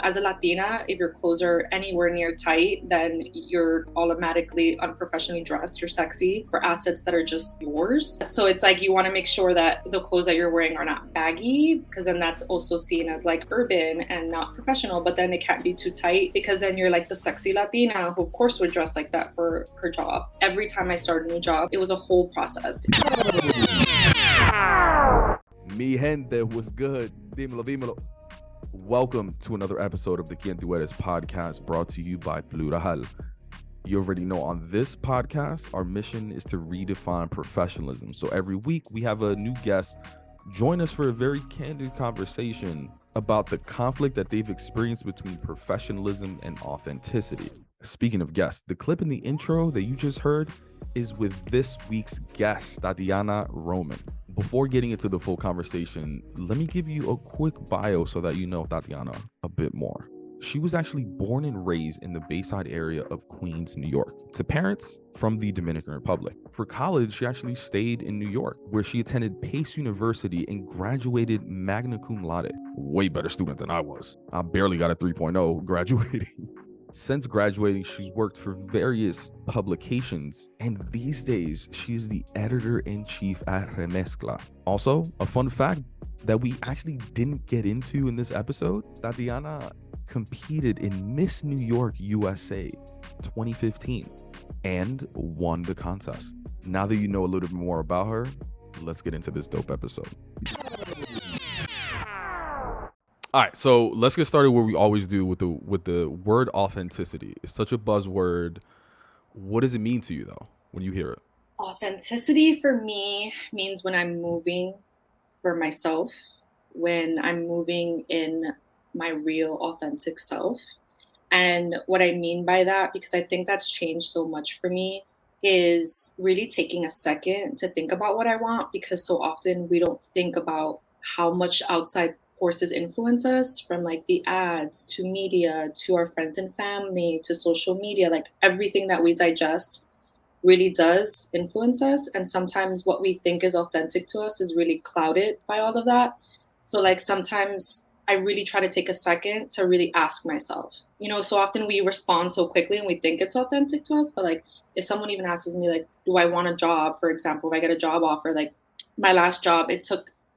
As a Latina, if your clothes are anywhere near tight, then you're automatically unprofessionally dressed. You're sexy for assets that are just yours. So it's like you want to make sure that the clothes that you're wearing are not baggy, because then that's also seen as like urban and not professional. But then it can't be too tight, because then you're like the sexy Latina who of course would dress like that for her job. Every time I started a new job, it was a whole process. Mi gente, what's good? Dímelo, dímelo. Welcome to another episode of the Quién Tú Eres podcast, brought to you by Plural. You already know, on this podcast, our mission is to redefine professionalism. So every week we have a new guest join us for a very candid conversation about the conflict that they've experienced between professionalism and authenticity. Speaking of guests, the clip in the intro that you just heard is with this week's guest, Thatiana Roman. Before getting into the full conversation, let me give you a quick bio so that you know Thatiana a bit more. She was actually born and raised in the Bayside area of Queens, New York, to parents from the Dominican Republic. For college, she actually stayed in New York, where she attended Pace University and graduated magna cum laude. Way better student than I was. I barely got a 3.0 graduating. Since graduating, she's worked for various publications, and these days, she's the editor-in-chief at Remezcla. Also, a fun fact that we actually didn't get into in this episode, Thatiana competed in Miss New York USA 2015 and won the contest. Now that you know a little bit more about her, let's get into this dope episode. All right, so let's get started where we always do with the word authenticity. It's such a buzzword. What does it mean to you, though, when you hear it? Authenticity for me means when I'm moving for myself, when I'm moving in my real authentic self. And what I mean by that, because I think that's changed so much for me, is really taking a second to think about what I want, because so often we don't think about how much outside forces influence us, from like the ads to media to our friends and family to social media. Like everything that we digest really does influence us, and sometimes what we think is authentic to us is really clouded by all of that. So like sometimes I really try to take a second to really ask myself, so often we respond so quickly and we think it's authentic to us, but like if someone even asks me like, do I want a job, for example, if I get a job offer, like my last job,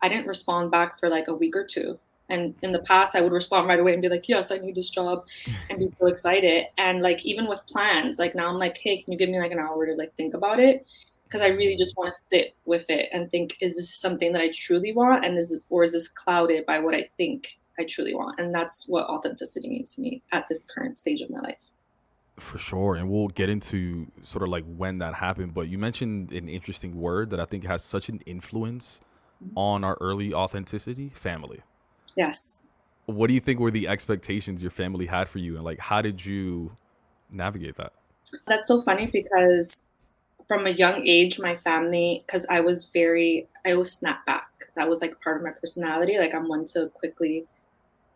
I didn't respond back for like a week or two. And in the past, I would respond right away and be like, yes, I need this job, and be so excited. And like, even with plans, like now I'm like, hey, can you give me like an hour to like think about it? Because I really just want to sit with it and think, is this something that I truly want? And is this clouded by what I think I truly want? And that's what authenticity means to me at this current stage of my life. For sure. And we'll get into sort of like when that happened. But you mentioned an interesting word that I think has such an influence on our early authenticity: family. Yes. What do you think were the expectations your family had for you, and like how did you navigate that? That's so funny, because from a young age, my family, because I always snap back. That was like part of my personality. Like I'm one to quickly,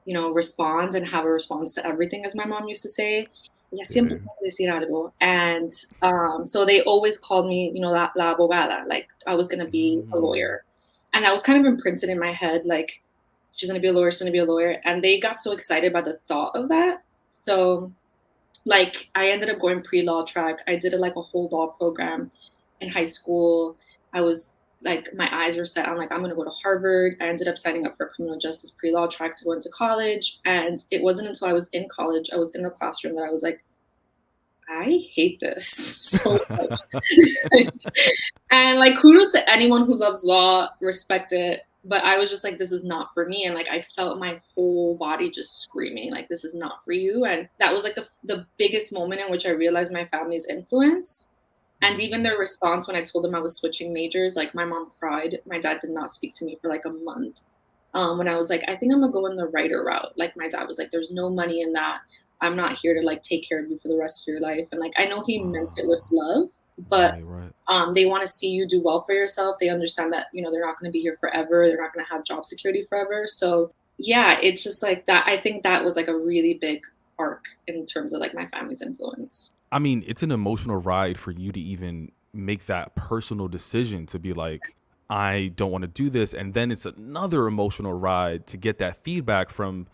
respond and have a response to everything, as my mom used to say. Ya siempre tengo que decir algo. And so they always called me, la abogada, like I was going to be a lawyer. And that was kind of imprinted in my head, like, she's going to be a lawyer, she's going to be a lawyer. And they got so excited by the thought of that. So like I ended up going pre-law track. I did like a whole law program in high school. I was like, my eyes were set on like, I'm going to go to Harvard. I ended up signing up for a criminal justice pre-law track to go into college. And it wasn't until I was in college, I was in the classroom, that I was like, I hate this so much. And like, kudos to anyone who loves law, respect it. But I was just like, this is not for me. And like, I felt my whole body just screaming, like, this is not for you. And that was like the biggest moment in which I realized my family's influence. And even their response when I told them I was switching majors, like my mom cried. My dad did not speak to me for like a month. When I was like, I think I'm gonna go in the writer route. Like my dad was like, there's no money in that. I'm not here to like take care of you for the rest of your life. And like, I know he meant it with love, but right. They want to see you do well for yourself. They understand that, they're not going to be here forever. They're not going to have job security forever. So yeah, it's just like that. I think that was like a really big arc in terms of like my family's influence. I mean, it's an emotional ride for you to even make that personal decision to be like, I don't want to do this. And then it's another emotional ride to get that feedback from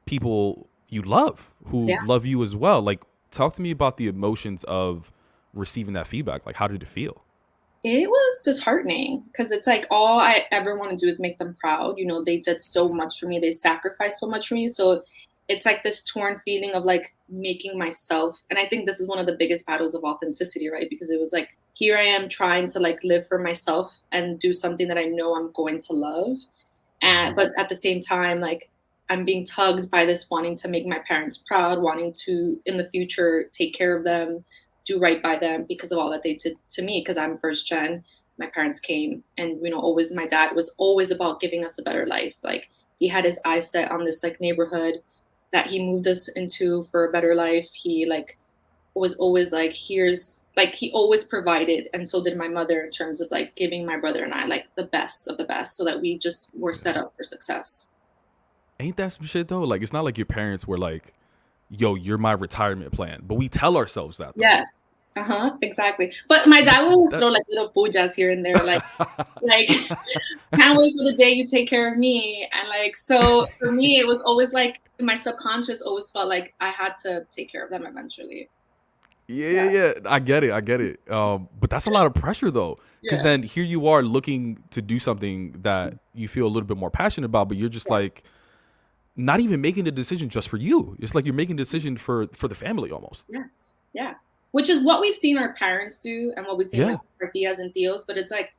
people you love, who Yeah. love you as well. Like, talk to me about the emotions of receiving that feedback. Like, how did it feel? It was disheartening because it's like all I ever want to do is make them proud. You know, they did so much for me, they sacrificed so much for me. So it's like this torn feeling of like making myself. And I think this is one of the biggest battles of authenticity, right? Because it was like, here I am trying to like live for myself and do something that I know I'm going to love. And Mhm. but at the same time, like I'm being tugged by this wanting to make my parents proud, wanting to in the future take care of them, do right by them because of all that they did to me. Because I'm first gen, my parents came, and always my dad was always about giving us a better life. Like he had his eyes set on this like neighborhood that he moved us into for a better life. He like was always like, here's like he always provided, and so did my mother in terms of like giving my brother and I like the best of the best so that we just were set Yeah. up for success. Ain't that some shit though? Like, it's not like your parents were like, yo, you're my retirement plan. But we tell ourselves that though. Yes. Uh-huh. Exactly. But my dad But will always that throw like little pujas here and there, like can't wait for the day you take care of me. And like so for me it was always like my subconscious always felt like I had to take care of them eventually. Yeah, Yeah. yeah, yeah. I get it. I get it. But that's a lot of pressure though. Because Yeah. then here you are looking to do something that you feel a little bit more passionate about, but you're just Yeah. like not even making a decision just for you. It's like you're making a decision for the family almost. Yes. Yeah. Which is what we've seen our parents do and what we've seen like Yeah. our tias and tios, but it's like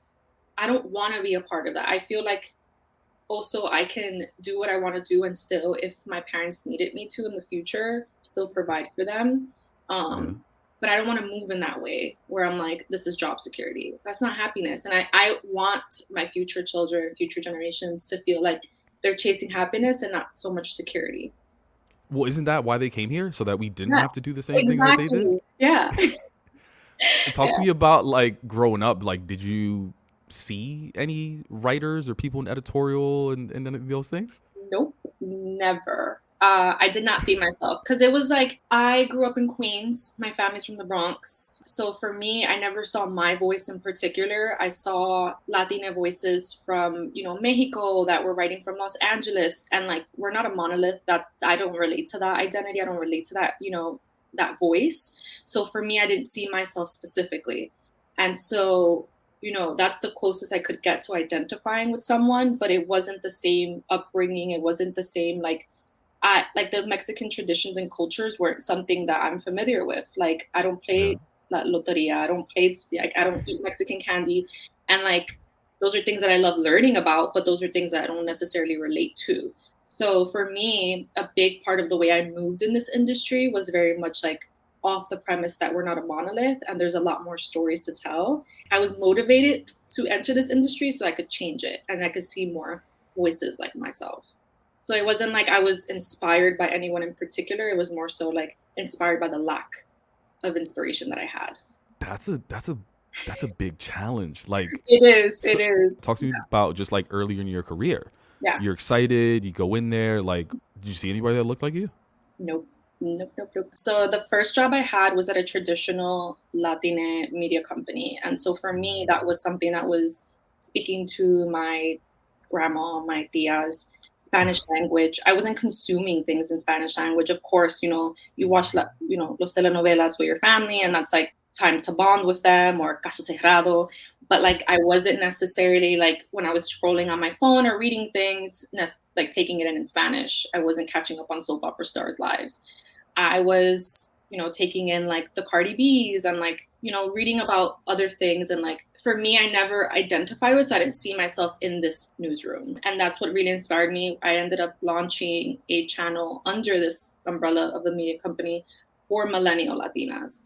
I don't want to be a part of that. I feel like also I can do what I want to do and still, if my parents needed me to in the future, still provide for them. Yeah. But I don't want to move in that way where I'm like, this is job security. That's not happiness. And I want my future children, future generations to feel like they're chasing happiness and not so much security. Well, isn't that why they came here? So that we didn't Yeah, have to do the same things that they did? exactly. Yeah. Talk to Yeah. me about like growing up. Like, did you see any writers or people in editorial and any of those things? Nope, never. I did not see myself because it was like I grew up in Queens. My family's from the Bronx. So for me, I never saw my voice in particular. I saw Latina voices from, Mexico that were writing from Los Angeles. And like, we're not a monolith that I don't relate to that identity. I don't relate to that, that voice. So for me, I didn't see myself specifically. And so that's the closest I could get to identifying with someone, but it wasn't the same upbringing. It wasn't the same, like, I like the Mexican traditions and cultures weren't something that I'm familiar with. Like, I don't Yeah. play la loteria. I don't play, like, I don't eat Mexican candy. And like, those are things that I love learning about, but those are things that I don't necessarily relate to. So for me, a big part of the way I moved in this industry was very much like off the premise that we're not a monolith and there's a lot more stories to tell. I was motivated to enter this industry so I could change it and I could see more voices like myself. So it wasn't like I was inspired by anyone in particular. It was more so like inspired by the lack of inspiration that I had. That's a big challenge. Like, It is. It so is. talk to me about just like earlier in your career. Yeah. You're excited, you go in there, like, did you see anybody that looked like you? Nope. Nope, nope, nope. So the first job I had was at a traditional Latine media company. And so for me, that was something that was speaking to my grandma, my tias, Spanish language. I wasn't consuming things in Spanish language. Of course, you watch, los telenovelas with your family, and that's like time to bond with them or caso cerrado. But like, I wasn't necessarily like when I was scrolling on my phone or reading things, like taking it in Spanish. I wasn't catching up on soap opera stars' lives. I was, taking in like the Cardi B's and like, reading about other things. And like, for me, I never identified with, so I didn't see myself in this newsroom. And that's what really inspired me. I ended up launching a channel under this umbrella of the media company for millennial Latinas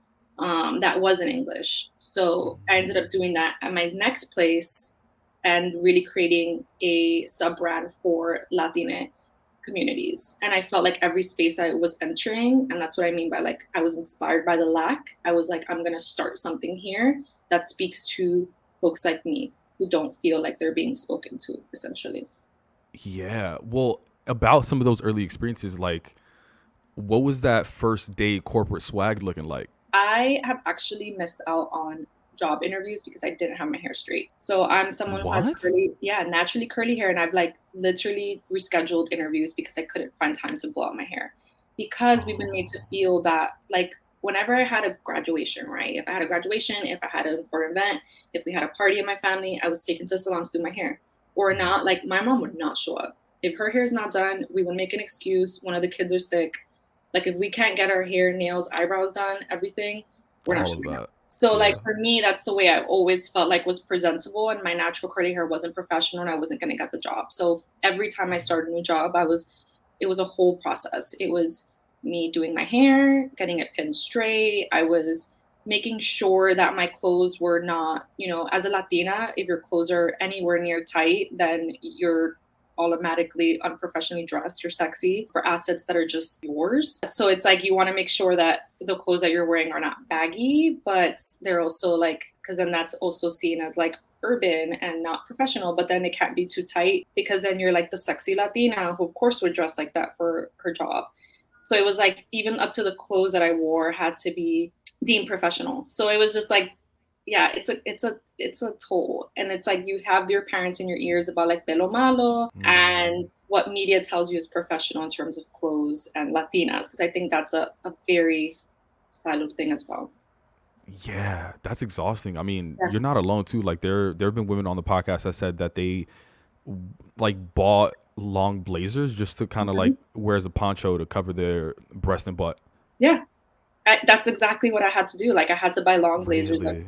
that was in English. So I ended up doing that at my next place and really creating a sub brand for Latina communities. And I felt like every space I was entering, and that's what I mean by like I was inspired by the lack. I was like, I'm gonna start something here that speaks to folks like me who don't feel like they're being spoken to, essentially. Yeah. Well, about some of those early experiences, like, what was that first day corporate swag looking like? I have actually missed out on job interviews because I didn't have my hair straight. So I'm someone who has What? curly, yeah, naturally curly hair, and I've like literally rescheduled interviews because I couldn't find time to blow out my hair. because we've been made to Oh, feel that, like, whenever I had a graduation, right? If I had a graduation, if I had an important event, if we had a party in my family, I was taken to salons to do my hair. Or mhm. not, like my mom would not show up. If her hair's not done, we would make an excuse. One of the kids are sick. Like if we can't get our hair, nails, eyebrows done, everything, we're not All of showing up. that. So like Yeah. for me, that's the way I always felt like was presentable, and my natural curly hair wasn't professional and I wasn't gonna get the job. So every time I started a new job, it was a whole process. It was me doing my hair, getting it pinned straight. I was making sure that my clothes were not, as a Latina, if your clothes are anywhere near tight, then you're automatically unprofessionally dressed. You're sexy for assets that are just yours. So it's like you want to make sure that the clothes that you're wearing are not baggy, but they're also like, because then that's also seen as like urban and not professional, but then it can't be too tight because then you're like the sexy Latina who of course would dress like that for her job. So it was like even up to the clothes that I wore had to be deemed professional. So it was just like, yeah, it's a toll. And it's like you have your parents in your ears about like pelo malo Mm. and what media tells you is professional in terms of clothes and Latinas, because I think that's a very siloed thing as well. Yeah, that's exhausting. I mean, Yeah. you're not alone too. Like there have been women on the podcast that said that they like bought long blazers just to kind of like Mhm. wear as a poncho to cover their breast and butt. Yeah. That's exactly what I had to do. Like I had to buy Really?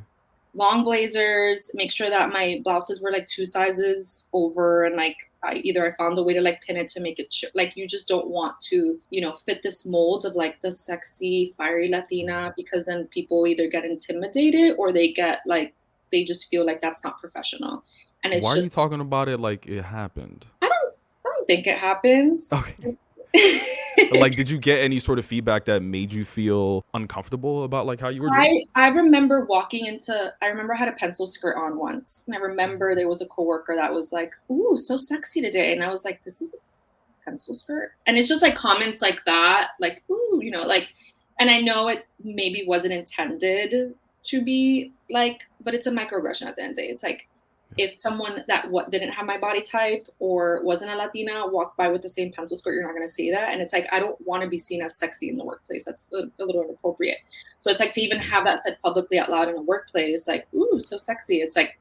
long blazers, make sure that my blouses were like two sizes over, and like I found a way to like pin it to make it like you just don't want to, fit this mold of like the sexy fiery Latina, because then people either get intimidated or they get like they just feel like that's not professional. And Why it's are you just talking about it like it happened? I don't think it happens. Okay. Like, did you get any sort of feedback that made you feel uncomfortable about like how you were dressed? I remember walking into I remember I had a pencil skirt on once, and I remember there was a coworker that was like, "Ooh, so sexy today." And I was like, "This is a pencil skirt." And it's just like comments like that, like, "Ooh," like, and I know it maybe wasn't intended to be like, but it's a microaggression at the end of the day. It's like if someone that what didn't have my body type or wasn't a Latina walked by with the same pencil skirt, you're not going to say that. And it's like I don't want to be seen as sexy in the workplace. That's a little inappropriate. So it's like to even have that said publicly out loud in a workplace, like, "Ooh, so sexy." It's like,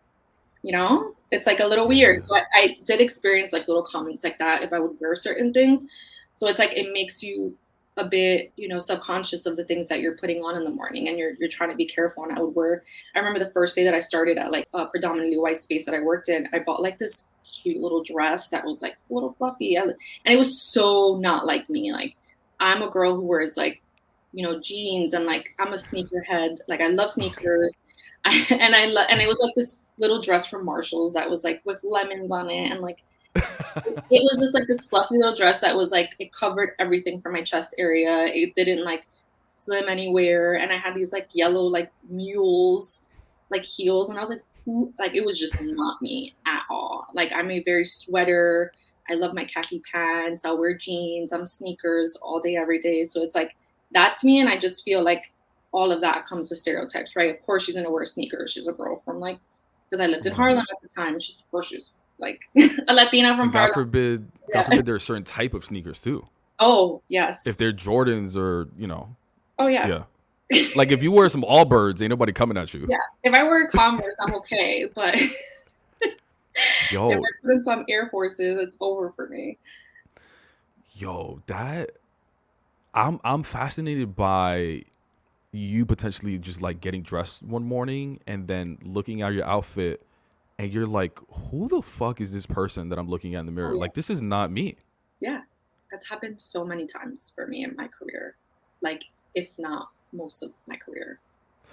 it's like a little weird. Yeah. So I did experience like little comments like that if I would wear certain things. So it's like it makes you a bit, subconscious of the things that you're putting on in the morning, and you're trying to be careful. And I remember the first day that I started at like a predominantly white space that I worked in, I bought like this cute little dress that was like a little fluffy. And it was so not like me. Like I'm a girl who wears like, jeans, and like I'm a sneakerhead. Like I love Okay. sneakers. And it was like this little dress from Marshalls that was like with lemons on it, and like it was just like this fluffy little dress that was like it covered everything from my chest area. It didn't like slim anywhere, and I had these like yellow like mules like heels, and I was like, who? Like it was just not me at all. Like I'm a very sweater. I love my khaki pants. I'll wear jeans. I'm sneakers all day, every day. So it's like that's me, and I just feel like all of that comes with stereotypes, right? Of course, she's gonna wear sneakers. She's a girl from like because I lived in Right. Harlem at the time. Of course, she's like a Latina from And Harlem. God Yeah. forbid, there are certain type of sneakers too. Oh, If yes. they're Jordans or Oh, yeah. yeah. Like if you wear some Allbirds, ain't nobody coming at you. Yeah. If I wear Converse, I'm okay, but if Yo, I put in some Air Forces, it's over for me. that I'm fascinated by you potentially just like getting dressed one morning and then looking at your outfit and you're like, who the fuck is this person that I'm looking at in the Oh, mirror? yeah. Like this is not me. Yeah. That's happened so many times for me in my career, like, if not most of my career,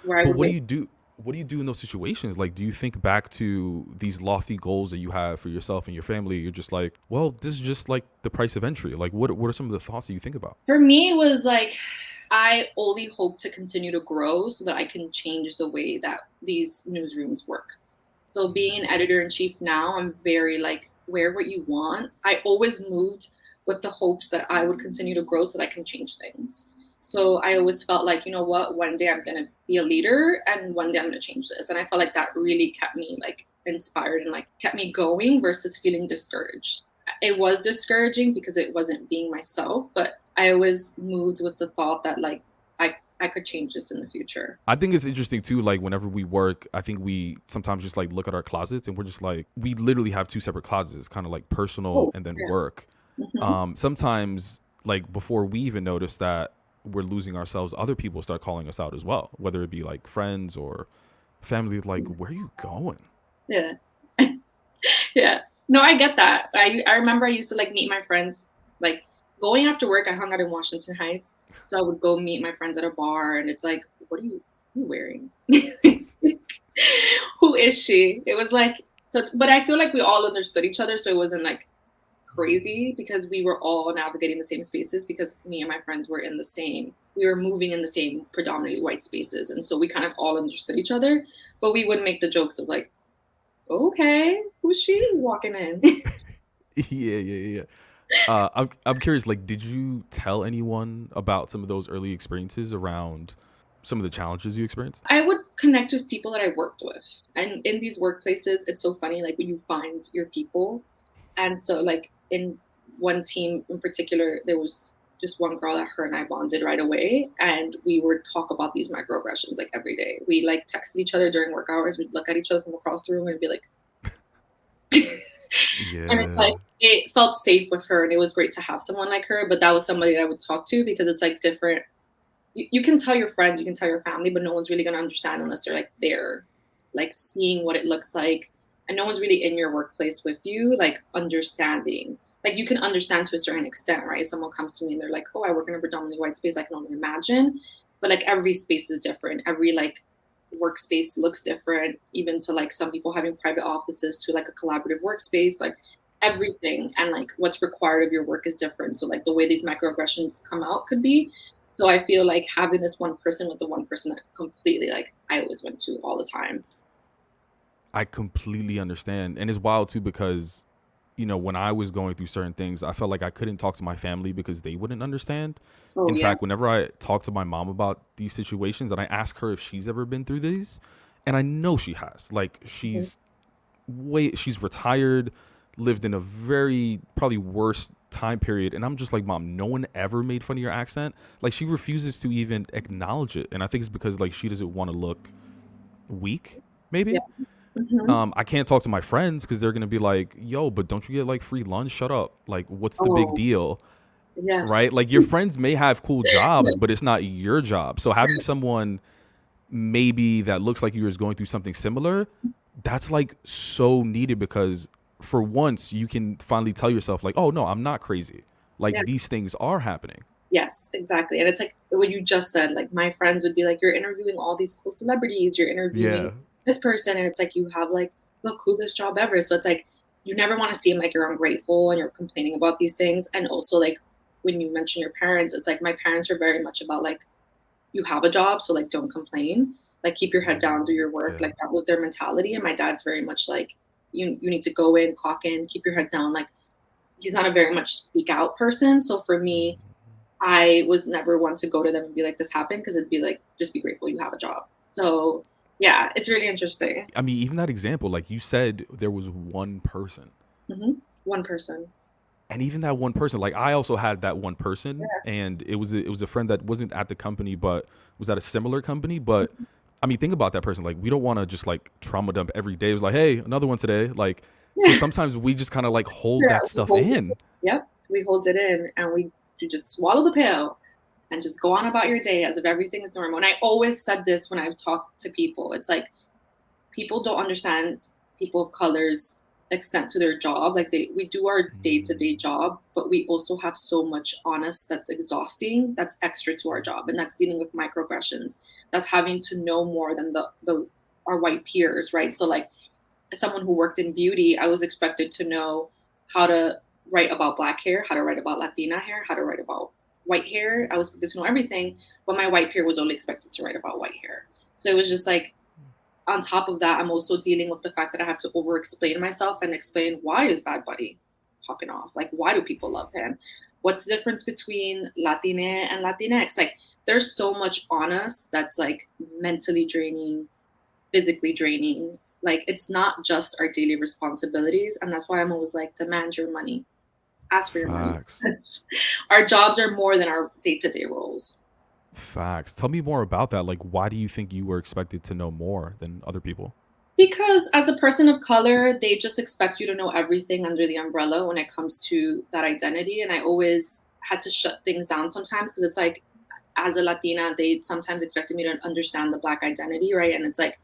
where I But would what do make you do? What do you do in those situations? Like, do you think back to these lofty goals that you have for yourself and your family? You're just like, well, this is just like the price of entry. Like, what are some of the thoughts that you think about? for me, it was like I only hope to continue to grow so that I can change the way that these newsrooms work. So being an editor in chief now, I'm very like, wear what you want. I always moved with the hopes that I would continue to grow so that I can change things. So I always felt like, you know what, one day I'm gonna be a leader and one day I'm gonna change this. And I felt like that really kept me like inspired and like kept me going versus feeling discouraged. it was discouraging because it wasn't being myself, but I always moved with the thought that like I could change this in the future. I think it's interesting too, like whenever we work, I think we sometimes just like look at our closets and we're just like, we literally have two separate closets, kind of like personal Oh, and then yeah. work. Hmm. Sometimes like before we even notice that we're losing ourselves, other people start calling us out as well, whether it be like friends or family, like, where are you going? Yeah. Yeah. No, I get that. I remember I used to like meet my friends, like going after work. I hung out in Washington Heights, so I would go meet my friends at a bar, and it's like, what are you wearing? Who is she? It was like such, but I feel like we all understood each other, so it wasn't like crazy because we were all navigating the same spaces because me and my friends were in the same, we were moving in the same predominantly white spaces, and so we kind of all understood each other, but we would make the jokes of like, okay, who's she walking in? Yeah. I'm curious, like, did you tell anyone about some of those early experiences around some of the challenges you experienced? I would connect with people that I worked with. And in these workplaces, it's so funny, like when you find your people. And so like in one team in particular, there was just one girl that her and I bonded right away. And we would talk about these microaggressions like every day. We like texted each other during work hours. We'd look at each other from across the room and be like, and it's Yeah. like it felt safe with her and it was great to have someone like her. But that was somebody that I would talk to because it's like different, you can tell your friends, you can tell your family, but no one's really going to understand unless they're like there, like seeing what it looks like. And no one's really in your workplace with you, like understanding. Like you can understand to a certain extent, right? If someone comes to me and they're like, oh, I work in a predominantly white space, I can only imagine. But like every space is different. Every like workspace looks different, even to like some people having private offices to like a collaborative workspace, like everything and like what's required of your work is different. So like the way these microaggressions come out could be, so I feel like having this one person was the one person that completely like I always went to all the time. I completely understand. And it's wild too because, you know, when I was going through certain things, I felt like I couldn't talk to my family because they wouldn't understand. Oh In yeah. fact, whenever I talk to my mom about these situations and I ask her if she's ever been through these, and I know she has, like Mhm. she's retired, lived in a very probably worse time period, and I'm just like, mom, no one ever made fun of your accent. Like she refuses to even acknowledge it, and I think it's because like she doesn't want to look weak, Yeah. maybe. Hmm. I can't talk to my friends because they're gonna be like, yo, but don't you get like free lunch? Shut up. Like, what's the big Oh deal? Right? yes. Like your friends may have cool jobs, Yeah. but it's not your job. So having someone maybe that looks like you is going through something similar, that's like so needed because for once you can finally tell yourself like, oh no, I'm not crazy. Yeah. Like these things are happening. Yes, exactly. And it's like what you just said, like my friends would be like, you're interviewing all these cool celebrities, you're interviewing Yeah. this person, and it's like you have like the coolest job ever. So it's like you never want to seem like you're ungrateful and you're complaining about these things. And also like when you mention your parents, it's like my parents are very much about like you have a job, so like don't complain. Like keep your head down, do your work. Yeah. Like that was their mentality. And my dad's very much like you need to go in, clock in, keep your head down. Like he's not a very much speak out person. So for me, I was never one to go to them and be like, this happened, because it'd be like, just be grateful you have a job. So yeah, it's really interesting. I mean, even that example, like you said, there was one person. One person. And even that one person, like I also had that one person, Yeah. and it was a friend that wasn't at the company, but was at a similar company. But I mean, think about that person. Like we don't want to just like trauma dump every day. It was like, hey, another one today. Like so Yeah. sometimes we just kind of like hold Yeah. that We stuff hold it. in. Yep. We hold it in and we you just swallow the pill and just go on about your day as if everything is normal. And I always said this when I've talked to people. It's like people don't understand people of color's extent to their job. Like we do our day-to-day job, but we also have so much on us that's exhausting, that's extra to our job. And that's dealing with microaggressions. That's having to know more than the our white peers, right? So like as someone who worked in beauty, I was expected to know how to write about black hair, how to write about Latina hair, how to write about white hair. I was expected to know everything, but my white peer was only expected to write about white hair. So it was just like on top of that, I'm also dealing with the fact that I have to over explain myself and explain why is Bad Bunny popping off? Like, why do people love him? What's the difference between Latine and Latinx? Like, there's so much on us that's like mentally draining, physically draining. Like, it's not just our daily responsibilities. And that's why I'm always like, demand your money. ask for your money. Facts. Our jobs are more than our day-to-day roles. Facts. Tell me more about that. Like, why do you think you were expected to know more than other people? Because as a person of color, they just expect you to know everything under the umbrella when it comes to that identity. And I always had to shut things down sometimes because it's like, as a Latina, they sometimes expected me to understand the Black identity, right? And it's like,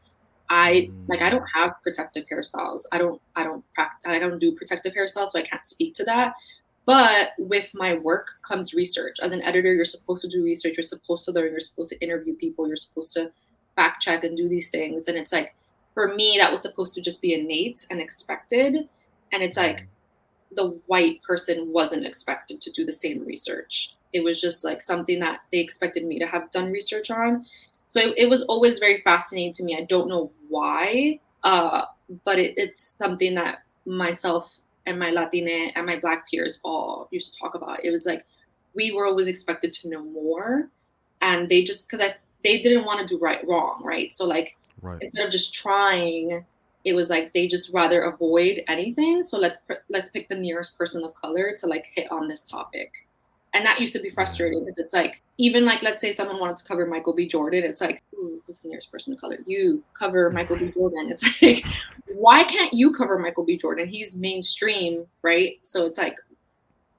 I don't have protective hairstyles. I don't do protective hairstyles, so I can't speak to that. But with my work comes research. As an editor, you're supposed to do research. You're supposed to learn. You're supposed to interview people. You're supposed to fact check and do these things. And it's like, for me, that was supposed to just be innate and expected. And it's like the white person wasn't expected to do the same research. It was just like something that they expected me to have done research on. So it was always very fascinating to me. I don't know why, but it's something that myself and my Latina and my Black peers all used to talk about. It was like we were always expected to know more, and they just they didn't want to do wrong, right? So like instead of just trying, it was like they just rather avoid anything. So let's pick the nearest person of color to like hit on this topic. And that used to be frustrating because it's like, even like, let's say someone wanted to cover Michael B. Jordan. It's like, ooh, who's the nearest person of color? You cover Michael B. Jordan. It's like, why can't you cover Michael B. Jordan? He's mainstream, right? So it's like,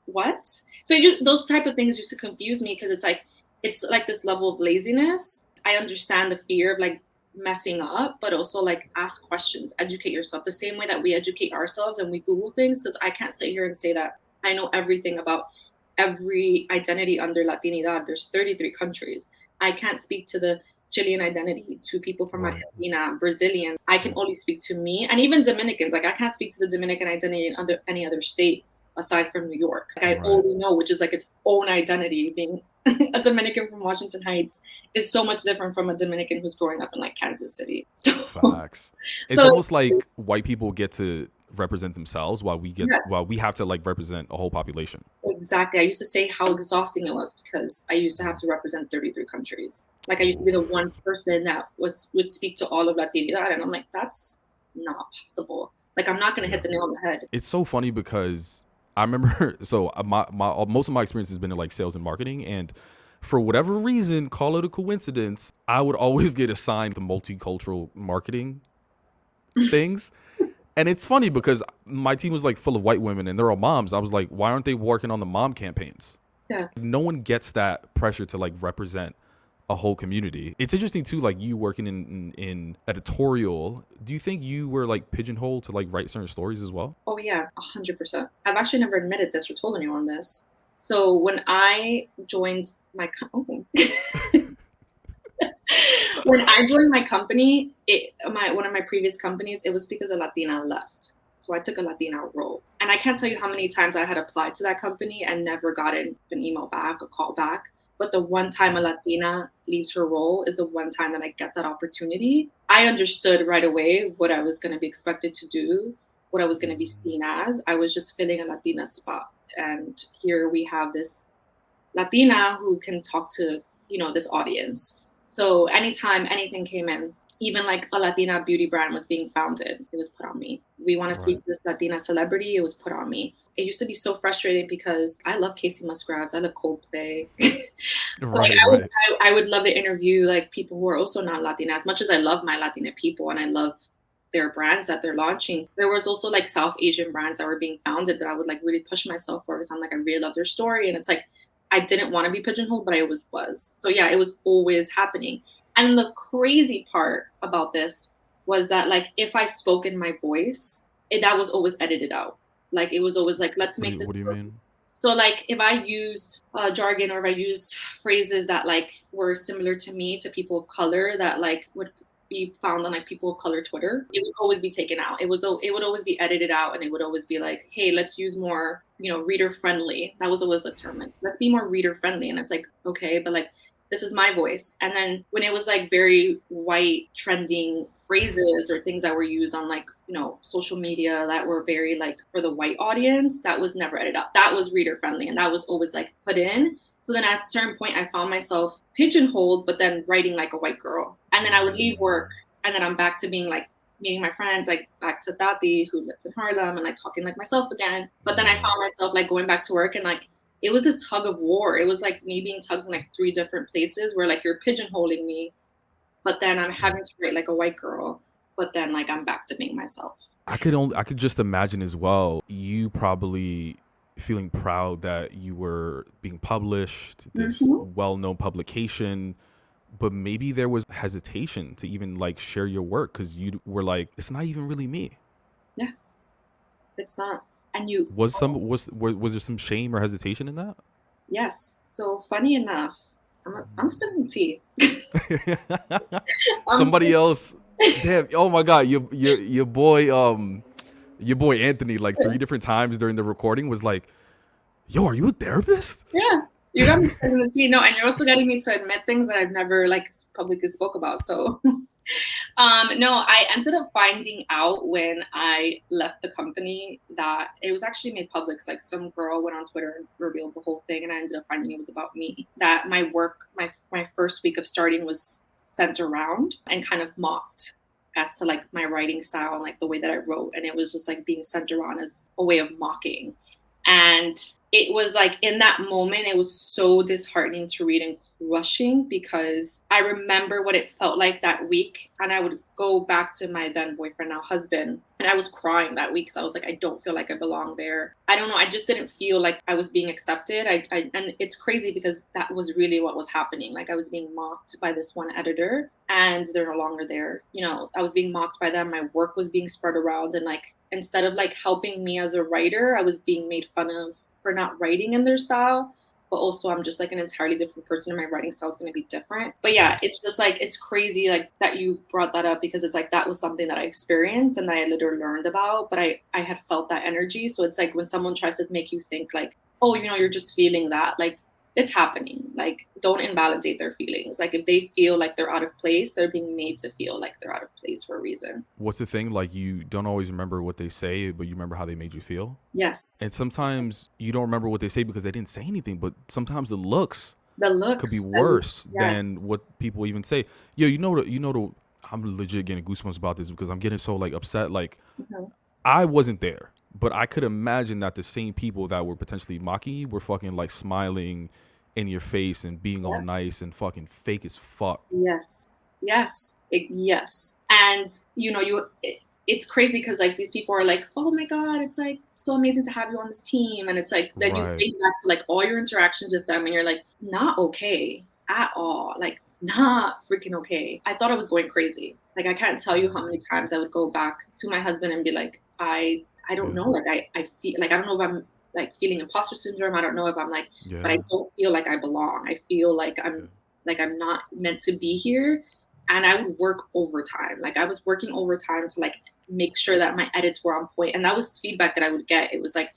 what? So those type of things used to confuse me because it's like this level of laziness. I understand the fear of like messing up, but also like ask questions, educate yourself the same way that we educate ourselves and we Google things, because I can't sit here and say that I know everything about every identity under Latinidad. There's 33 countries. I can't speak to the Chilean identity, to people from Argentina, Brazilian. I can only speak to me, and even Dominicans. Like I can't speak to the Dominican identity in any other state aside from New York. Like I only know, which is like its own identity. Being a Dominican from Washington Heights is so much different from a Dominican who's growing up in like Kansas City. So, facts. It's almost like white people get to represent themselves while we have to like represent a whole population. Exactly. I used to say how exhausting it was because I used to have to represent 33 countries. Like I used to be the one person that would speak to all of Latinidad, and I'm like, that's not possible. Like I'm not going to hit the nail on the head. It's so funny because I remember, so my most of my experience has been in like sales and marketing, and for whatever reason, call it a coincidence, I would always get assigned the multicultural marketing things. And it's funny because my team was like full of white women and they're all moms. I was like, why aren't they working on the mom campaigns? Yeah. No one gets that pressure to like represent a whole community. It's interesting too, like you working in editorial. Do you think you were like pigeonholed to like write certain stories as well? Oh yeah, 100%. I've actually never admitted this or told anyone this. So when I joined my when I joined my company, one of my previous companies, it was because a Latina left. So I took a Latina role. And I can't tell you how many times I had applied to that company and never gotten an email back, a call back. But the one time a Latina leaves her role is the one time that I get that opportunity. I understood right away what I was going to be expected to do, what I was going to be seen as. I was just filling a Latina spot. And here we have this Latina who can talk to, this audience. So anytime anything came in, even like a Latina beauty brand was being founded, it was put on me. We want to speak to this Latina celebrity, it was put on me. It used to be so frustrating because I love Casey Musgraves, I love Coldplay. I would love to interview like people who are also not Latina. As much as I love my Latina people and I love their brands that they're launching, there was also like South Asian brands that were being founded that I would like really push myself for because I'm like, I really love their story. And it's like, I didn't want to be pigeonholed, but I always was. So yeah, it was always happening. And the crazy part about this was that like, if I spoke in my voice, that was always edited out. Like, it was always like, let's make this. What do you mean? So like, if I used jargon or if I used phrases that like were similar to me, to people of color that like would be found on like people of color Twitter, it would always be taken out. It would always be edited out, and it would always be like, hey, let's use more, reader friendly. That was always the term. Like, let's be more reader friendly. And it's like, okay, but like, this is my voice. And then when it was like very white trending phrases or things that were used on like, social media that were very like for the white audience, that was never edited out. That was reader friendly. And that was always like put in. So then at a certain point, I found myself pigeonholed, but then writing like a white girl. And then I would leave work and then I'm back to being like meeting my friends, like back to Tati, who lives in Harlem, and like talking like myself again. But then I found myself like going back to work, and like it was this tug of war. It was like me being tugged in like 3 different places where like you're pigeonholing me, but then I'm having to write like a white girl, but then like I'm back to being myself. I could just imagine as well, you probably feeling proud that you were being published, this well-known publication, but maybe there was hesitation to even like share your work because you were like, it's not even really me. Yeah, it's not. And you Was there some shame or hesitation in that? yes. So funny enough, I'm spilling tea. Somebody else, damn, oh my god, your boy Anthony, like 3 different times during the recording was like, yo, are you a therapist? Yeah, you got me spilling the tea. No, and you're also getting me to admit things that I've never like publicly spoke about. So no, I ended up finding out when I left the company that it was actually made public. It's like some girl went on Twitter and revealed the whole thing, and I ended up finding it was about me. That my work, my first week of starting was sent around and kind of mocked as to like my writing style and like the way that I wrote, and it was just like being sent around as a way of mocking. And it was like in that moment, it was so disheartening to read and crushing because I remember what it felt like that week. And I would go back to my then boyfriend, now husband, and I was crying that week because I was like, I don't feel like I belong there. I don't know. I just didn't feel like I was being accepted. And it's crazy because that was really what was happening. Like I was being mocked by this one editor and they're no longer there. You know, I was being mocked by them. My work was being spread around, and like, instead of like helping me as a writer, I was being made fun of for not writing in their style. But also I'm just like an entirely different person and my writing style is going to be different. But yeah, it's just like, it's crazy like that you brought that up because it's like, that was something that I experienced and that I later learned about, but I had felt that energy. So it's like when someone tries to make you think like, oh, you know, you're just feeling that, like it's happening. Like don't invalidate their feelings. Like if they feel like they're out of place, they're being made to feel like they're out of place for a reason. What's the thing? Like you don't always remember what they say, but you remember how they made you feel. Yes. And sometimes you don't remember what they say because they didn't say anything, but sometimes the looks could be Yes. worse than what people even say. Yo, I'm legit getting goosebumps about this because I'm getting so like upset. Like I wasn't there, but I could imagine that the same people that were potentially mocking you were fucking like smiling in your face and being all nice and fucking fake as fuck. Yes. Yes. And you know, it's crazy because like these people are like, oh my God, it's like so amazing to have you on this team. And it's like, then you think back to like all your interactions with them and you're like, not okay at all. Like not freaking okay. I thought I was going crazy. Like I can't tell you how many times I would go back to my husband and be like, I don't know. Like I feel like, I don't know if I'm like feeling imposter syndrome. I don't know if I'm like, but I don't feel like I belong. I feel like I'm not meant to be here. And I would work overtime. Like I was working overtime to like make sure that my edits were on point. And that was feedback that I would get. It was like,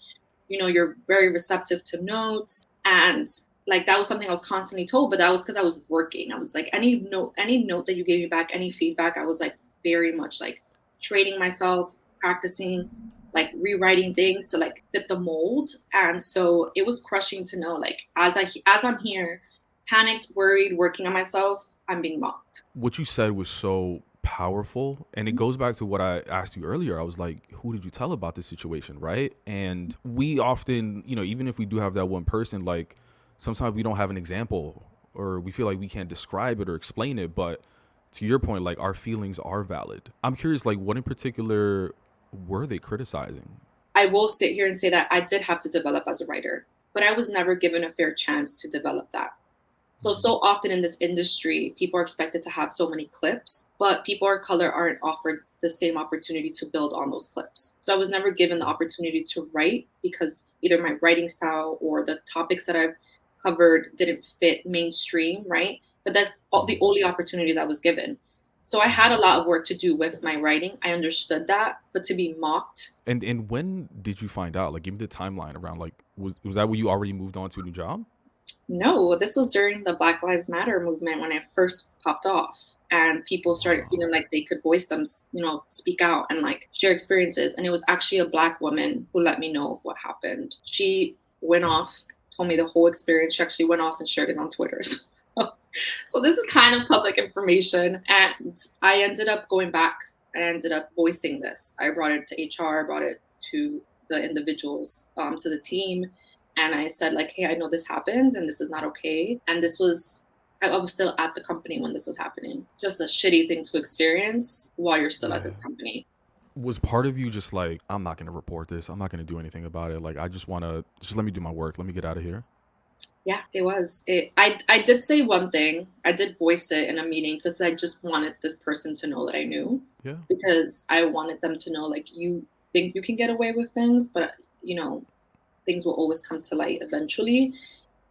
you know, you're very receptive to notes. And like, that was something I was constantly told, but that was because I was working. I was like, any note that you gave me back, any feedback, I was like very much like training myself, practicing, like rewriting things to like fit the mold. And so it was crushing to know, like, as I'm here, panicked, worried, working on myself, I'm being mocked. What you said was so powerful, and it goes back to what I asked you earlier. I was like, who did you tell about this situation, right? And we often, you know, even if we do have that one person, like sometimes we don't have an example or we feel like we can't describe it or explain it. But to your point, like our feelings are valid. I'm curious, like what in particular were they criticizing? I will sit here and say that I did have to develop as a writer, but I was never given a fair chance to develop that. So often in this industry, people are expected to have so many clips, but people of color aren't offered the same opportunity to build on those clips. So I was never given the opportunity to write because either my writing style or the topics that I've covered didn't fit mainstream, right? But that's the only opportunities I was given. So I had a lot of work to do with my writing. I understood that, but to be mocked. And when did you find out? Like, give me the timeline around. Like, was that when you already moved on to a new job? No, this was during the Black Lives Matter movement when it first popped off, and people started feeling like they could voice them, you know, speak out and like share experiences. And it was actually a Black woman who let me know of what happened. She went off, told me the whole experience. She actually went off and shared it on Twitter. So this is kind of public information. And I ended up going back and I ended up voicing this. I brought it to HR, brought it to the individuals, to the team, and I said like, hey, I know this happened and this is not okay. And I was still at the company when this was happening. Just a shitty thing to experience while you're still at this company. Was part of you just like, I'm not going to report this. I'm not going to do anything about it. Like, I just want to, just let me do my work. Let me get out of here. Yeah, it was. I did say one thing. I did voice it in a meeting because I just wanted this person to know that I knew. Yeah. Because I wanted them to know, like, you think you can get away with things, but, you know, things will always come to light eventually.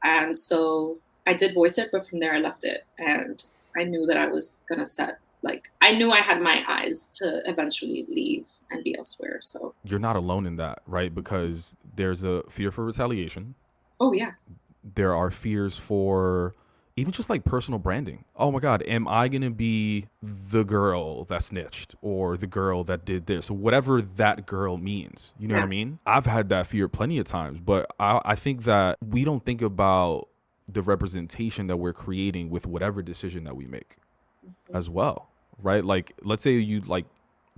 And so I did voice it, but from there I left it. And I knew that I was going to I knew I had my eyes to eventually leave and be elsewhere. So you're not alone in that, right? Because there's a fear for retaliation. Oh, yeah. There are fears for even just like personal branding. Oh my God, am I going to be the girl that snitched or the girl that did this, or whatever that girl means? You know what I mean? I've had that fear plenty of times, but I think that we don't think about the representation that we're creating with whatever decision that we make as well, right? Like, let's say you like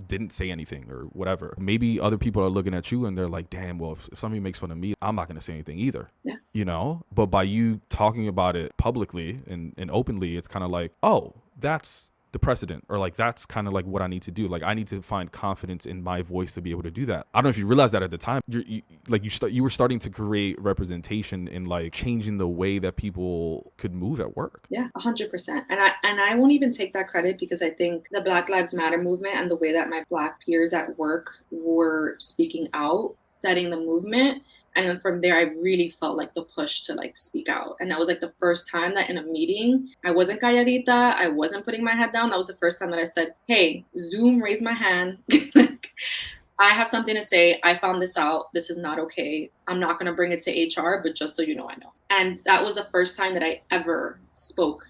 didn't say anything or whatever. Maybe other people are looking at you and they're like, damn, well, if somebody makes fun of me, I'm not going to say anything either. Yeah. You know, but by you talking about it publicly and openly, it's kind of like, oh, that's the precedent, or like that's kind of like what I need to do. Like I need to find confidence in my voice to be able to do that. I don't know if you realized that at the time. You were starting to create representation in like changing the way that people could move at work. Yeah, 100%. And I won't even take that credit because I think the Black Lives Matter movement and the way that my Black peers at work were speaking out, setting the movement. And then from there, I really felt like the push to like speak out. And that was like the first time that in a meeting, I wasn't calladita. I wasn't putting my head down. That was the first time that I said, hey, Zoom, raise my hand. I have something to say. I found this out. This is not okay. I'm not going to bring it to HR, but just so you know, I know. And that was the first time that I ever spoke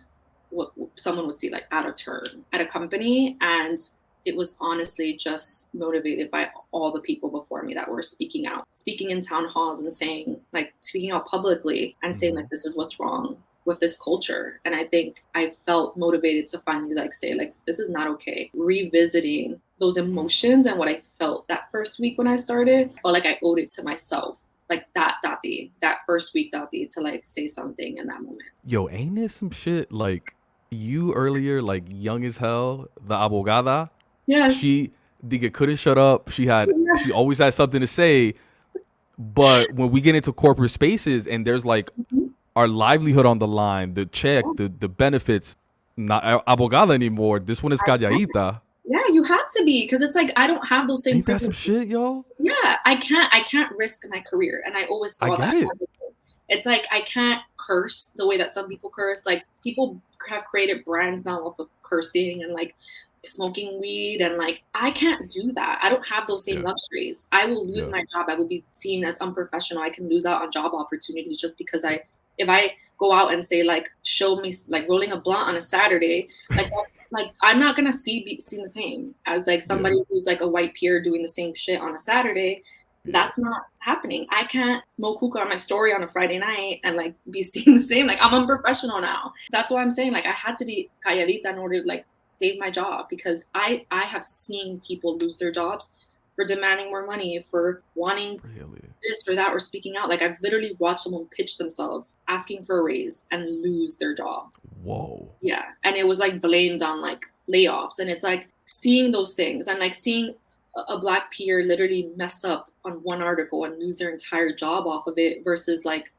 what someone would see like out of turn at a company. And it was honestly just motivated by all the people before me that were speaking out, speaking in town halls and saying, like, speaking out publicly and saying, like, this is what's wrong with this culture. And I think I felt motivated to finally, like, say, like, this is not okay. Revisiting those emotions and what I felt that first week when I started, I felt like I owed it to myself. Like that first week, to like say something in that moment. Yo, ain't this some shit? Like you earlier, like young as hell, the Abogada. Yes. She couldn't shut up. She always had something to say. But when we get into corporate spaces and there's like our livelihood on the line, the check, the benefits, not Abogada anymore. This one is calladita. Yeah, you have to be, because it's like I don't have those same. Ain't that some shit, yo? Yeah, I can't risk my career, and I always saw that. It's like I can't curse the way that some people curse. Like people have created brands now off of cursing and like smoking weed, and like I can't do that. I don't have those same luxuries. I will lose my job. I will be seen as unprofessional. I can lose out on job opportunities just because if I go out and say like, show me like rolling a blunt on a Saturday, like that's like I'm not gonna be seen the same as like somebody who's like a white peer doing the same shit on a Saturday. That's not happening. I can't smoke hookah on my story on a Friday night and like be seen the same. Like I'm unprofessional now. That's why I'm saying like I had to be calladita in order to like save my job, because I have seen people lose their jobs for demanding more money, for wanting this or that, or speaking out. Like I've literally watched someone pitch themselves asking for a raise and lose their job. Whoa. Yeah. And it was like blamed on like layoffs. And it's like seeing those things and like seeing a Black peer literally mess up on one article and lose their entire job off of it, versus like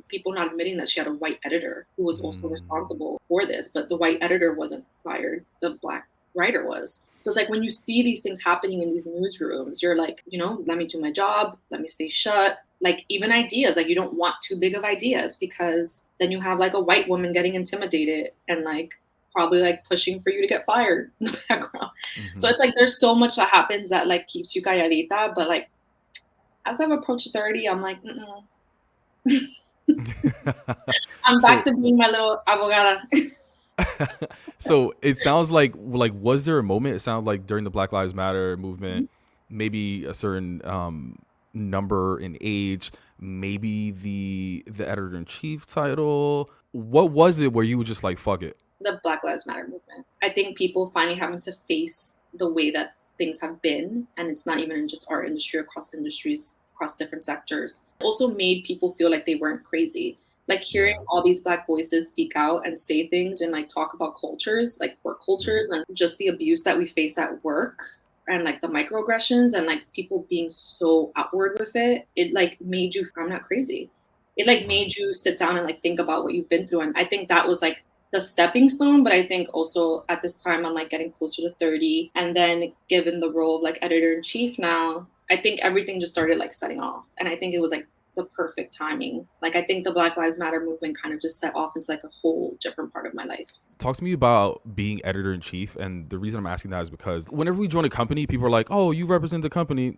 people not admitting that she had a white editor who was also responsible for this, but the white editor wasn't fired. The Black writer was. So it's like when you see these things happening in these newsrooms, you're like, you know, let me do my job, let me stay shut. Like even ideas, like you don't want too big of ideas, because then you have like a white woman getting intimidated and like probably like pushing for you to get fired in the background. So it's like there's so much that happens that like keeps you calladita, but like as I've approached 30, I'm like, I'm back to being my little abogada. So it sounds like was there a moment, it sounds like during the Black Lives Matter movement, maybe a certain number in age, maybe the editor-in-chief title, what was it where you were just like fuck it? The Black Lives Matter movement. I think people finally having to face the way that things have been, and it's not even in just our industry, across industries, across different sectors. It also made people feel like they weren't crazy. Like hearing all these Black voices speak out and say things and like talk about cultures, like work cultures, and just the abuse that we face at work and like the microaggressions and like people being so outward with it, it like made you, I'm not crazy. It like made you sit down and like think about what you've been through. And I think that was like the stepping stone. But I think also at this time I'm like getting closer to 30. And then given the role of like editor in chief now, I think everything just started like setting off. And I think it was like the perfect timing. Like I think the Black Lives Matter movement kind of just set off into like a whole different part of my life. Talk to me about being editor in chief. And the reason I'm asking that is because whenever we join a company, people are like, oh, you represent the company.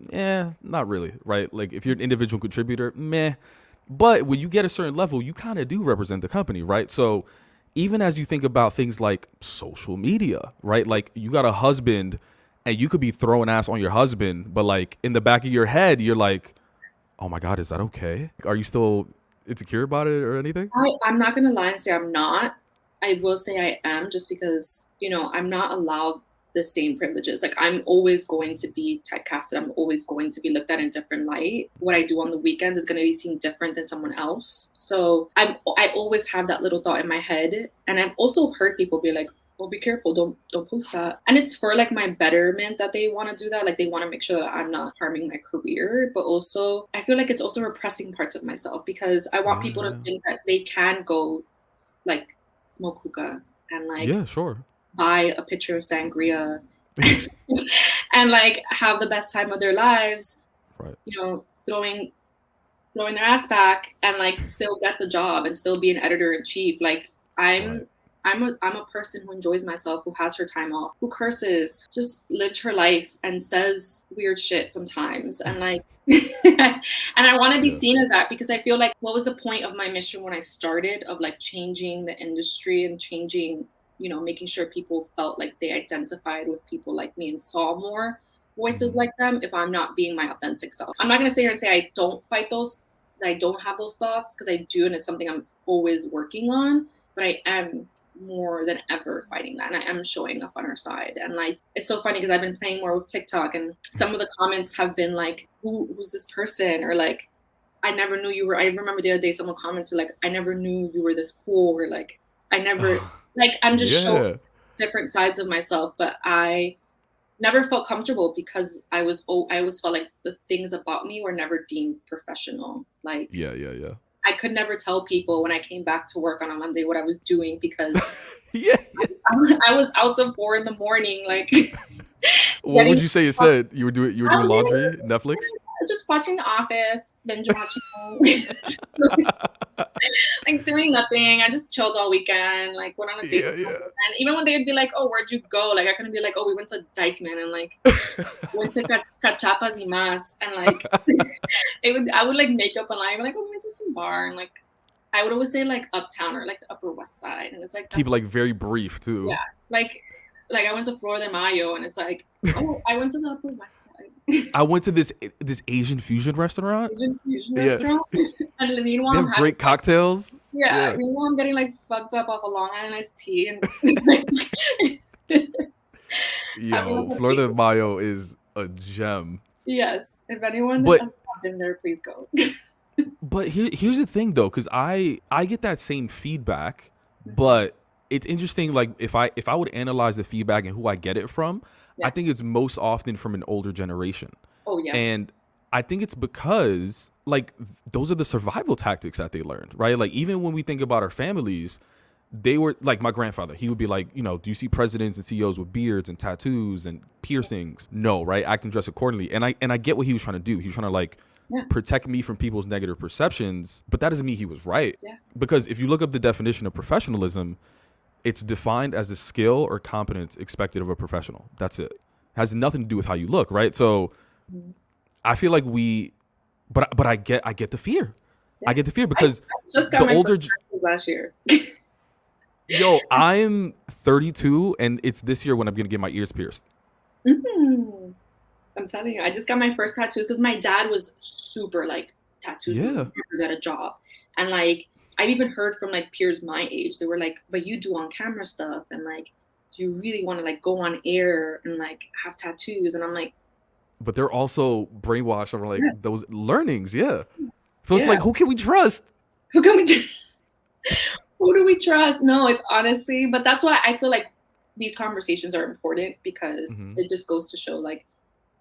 Not really, right? Like if you're an individual contributor, meh. But when you get a certain level, you kind of do represent the company, right? So even as you think about things like social media, right? Like you got a husband and you could be throwing ass on your husband, but like in the back of your head, you're like, oh my God, is that okay? Are you still insecure about it or anything? I'm not gonna lie and say I'm not. I will say I am, just because, you know, I'm not allowed the same privileges. Like I'm always going to be typecasted. I'm always going to be looked at in different light. What I do on the weekends is going to be seen different than someone else. So I always have that little thought in my head. And I've also heard people be like, well, be careful, don't post that. And it's for like my betterment that they want to do that. Like they want to make sure that I'm not harming my career, but also I feel like it's also repressing parts of myself, because I want people to think that they can go like smoke hookah and like Yeah, sure. buy a pitcher of sangria and like have the best time of their lives, Right. you know, throwing their ass back and like still get the job and still be an editor in chief. Like I'm Right. I'm a person who enjoys myself, who has her time off, who curses, just lives her life and says weird shit sometimes. And like and I want to be Yeah. seen as that, because I feel like what was the point of my mission when I started, of like changing the industry and changing, you know, making sure people felt like they identified with people like me and saw more voices like them, if I'm not being my authentic self. I'm not going to sit here and say I don't fight those, that I don't have those thoughts, because I do, and it's something I'm always working on, but I am more than ever fighting that, and I am showing up on our side. And like it's so funny because I've been playing more with TikTok, and some of the comments have been like, who's this person, or like, I never knew you were, I remember the other day someone commented like, I never knew you were this cool, or like I never, like I'm just showing Yeah. different sides of myself. But I never felt comfortable, because I always felt like the things about me were never deemed professional. Like Yeah. Yeah. Yeah. I could never tell people when I came back to work on a Monday what I was doing, because Yeah. Yeah. I was out till 4 in the morning, like What would getting, you say you said? You were I doing was laundry, Netflix? just watching The Office, binge watching, like doing nothing. I just chilled all weekend, like went on a date Yeah, with my yeah. boyfriend. Even when they'd be like, "Oh, where'd you go?" Like I couldn't be like, "Oh, we went to Dykeman," and like went to Cachapas y Mas, and like I would like make up a line, like, "Oh, we went to some bar," and like I would always say like Uptown or like the Upper West Side, and it's like Keep it that's like very brief yeah, too. like I went to Flor de Mayo, and it's like, oh, I went to the Upper West Side. I went to this Asian fusion restaurant. Asian fusion Yeah. restaurant, and meanwhile They I'm have having great cocktails. yeah, Yeah. meanwhile I'm getting like fucked up off a Long Island iced tea and like, having Yo, like a Flor de big, Mayo is a gem. yes. If anyone has But not been there, please go. here's the thing though, because I get that same feedback, Mhm. but it's interesting. Like if I would analyze the feedback and who I get it from, I Yeah. think it's most often from an older generation. Oh yeah. And I think it's because like those are the survival tactics that they learned, right? Like even when we think about our families, they were like my grandfather. He would be like, you know, do you see presidents and CEOs with beards and tattoos and piercings? No, right? Act and dress accordingly. And I get what he was trying to do. He was trying to like Yeah. protect me from people's negative perceptions, but that doesn't mean he was right. Yeah. Because if you look up the definition of professionalism, it's defined as a skill or competence expected of a professional. That's it. Has nothing to do with how you look, right? So Mhm. I feel like but I get the fear. Yeah. I get the fear I because just got the my older first tattoo last year. yo, I'm 32 and it's this year when I'm gonna get my ears pierced. Mhm. I'm telling you, I just got my first tattoos because my dad was super like, tattoos will Yeah. never get a job. And like I've even heard from like peers my age, they were like, but you do on camera stuff, and like do you really want to like go on air and like have tattoos? And I'm like, but they're also brainwashed over like yes, those learnings. Yeah. So it's yeah. like, who can we trust? Who can we do? Who do we trust? No, it's honestly, but that's why I feel like these conversations are important, because Mm-hmm. it just goes to show like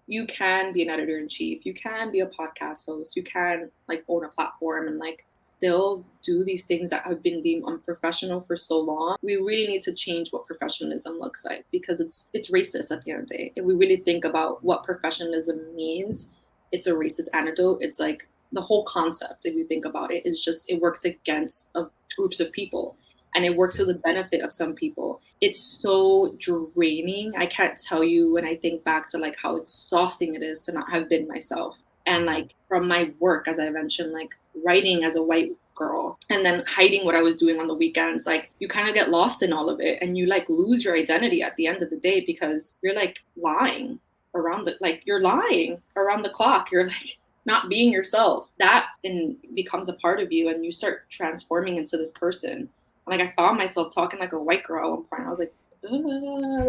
you can be an editor in chief, you can be a podcast host, you can like own a platform and like still do these things that have been deemed unprofessional for so long. We really need to change what professionalism looks like, because it's racist at the end of the day. If we really think about what professionalism means, it's a racist antidote. It's like the whole concept, if you think about it, is just it works against groups of people, and it works to the benefit of some people. It's so draining. I can't tell you, when I think back to like how exhausting it is to not have been myself. And like from my work, as I mentioned, like writing as a white girl and then hiding what I was doing on the weekends, like you kind of get lost in all of it and you like lose your identity at the end of the day, because you're like lying you're lying around the clock. You're like not being yourself. That and becomes a part of you, and you start transforming into this person. Like I found myself talking like a white girl at one point. I was like, this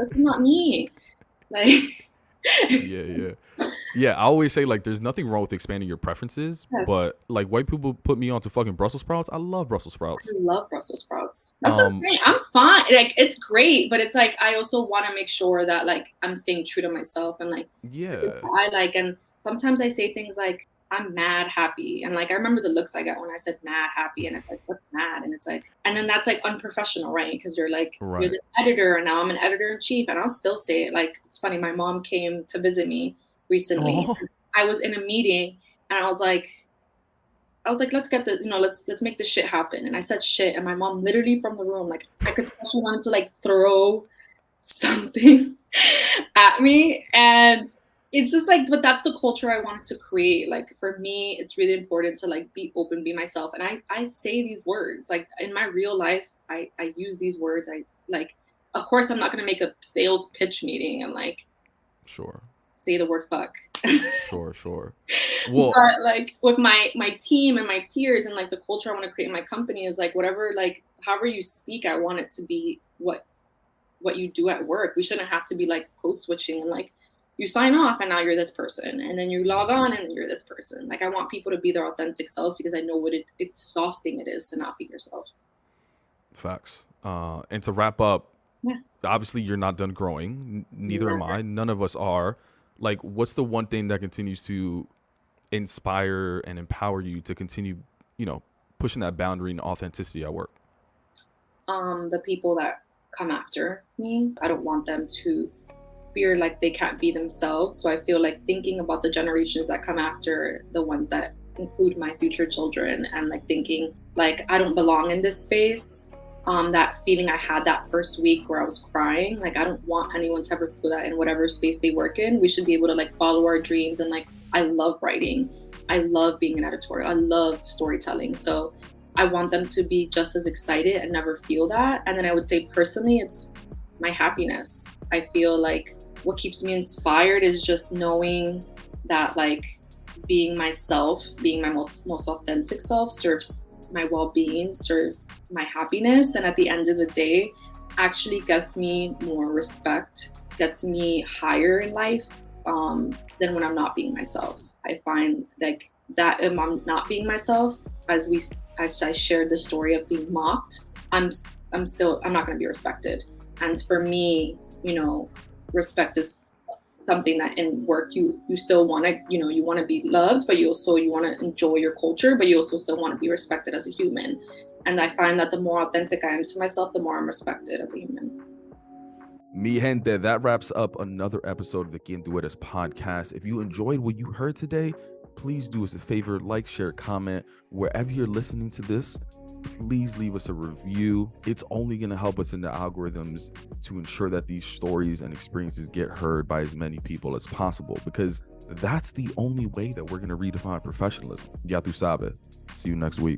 is not me. Like, Yeah. Yeah, I always say like there's nothing wrong with expanding your preferences, yes, but like white people put me onto fucking Brussels sprouts. I love Brussels sprouts. I love Brussels sprouts. That's what I'm saying. I'm fine. Like it's great, but it's like I also want to make sure that like I'm staying true to myself and like the things Yeah. that I like. And sometimes I say things like I'm mad happy, and like I remember the looks I got when I said mad happy, and it's like what's mad, and it's like, and then that's like unprofessional, right? Because you're like you're Right. this editor, and now I'm an editor in chief, and I'll still say it. Like it's funny. My mom came to visit me recently. Oh. I was in a meeting, and I was like, let's get the, let's make this shit happen. And I said shit, and my mom literally from the room, like I could tell she wanted to like throw something at me. And it's just like, but that's the culture I wanted to create. Like for me, it's really important to like be open, be myself. And I say these words, like in my real life, I use these words. I like, of course, I'm not going to make a sales pitch meeting and like Sure. say the word fuck. Sure. Well, But like with my team and my peers and like the culture I want to create in my company is like whatever, like however you speak, I want it to be what you do at work. We shouldn't have to be like code switching and like you sign off and now you're this person and then you log on and you're this person. Like I want people to be their authentic selves, because I know what exhausting it is to not be yourself. facts. And to wrap up, Yeah. obviously you're not done growing. Neither am Never. I. None of us are. Like, what's the one thing that continues to inspire and empower you to continue, pushing that boundary and authenticity at work? The people that come after me, I don't want them to fear like they can't be themselves. So I feel like thinking about the generations that come after, the ones that include my future children, and like thinking like I don't belong in this space. That feeling I had that first week where I was crying, like I don't want anyone to ever feel that in whatever space they work in. We should be able to like follow our dreams. And like I love writing, I love being an editorial, I love storytelling. So I want them to be just as excited and never feel that. And then I would say personally, it's my happiness. I feel like what keeps me inspired is just knowing that like being myself, being my most authentic self serves my well-being, serves my happiness, and at the end of the day actually gets me more respect, gets me higher in life than when I'm not being myself. I find like that if I'm not being myself, as I shared the story of being mocked, I'm not going to be respected. And for me, respect is something that in work you still want to, you want to be loved, but you want to enjoy your culture, but you also still want to be respected as a human. And I find that the more authentic I am to myself, the more I'm respected as a human. Mi gente, that wraps up another episode of the Quién Tú Eres podcast. If you enjoyed what you heard today, please do us a favor, like, share, comment, wherever you're listening to this. Please leave us a review. It's only going to help us in the algorithms to ensure that these stories and experiences get heard by as many people as possible, because that's the only way that we're going to redefine professionalism. Ya tu sabe. See you next week.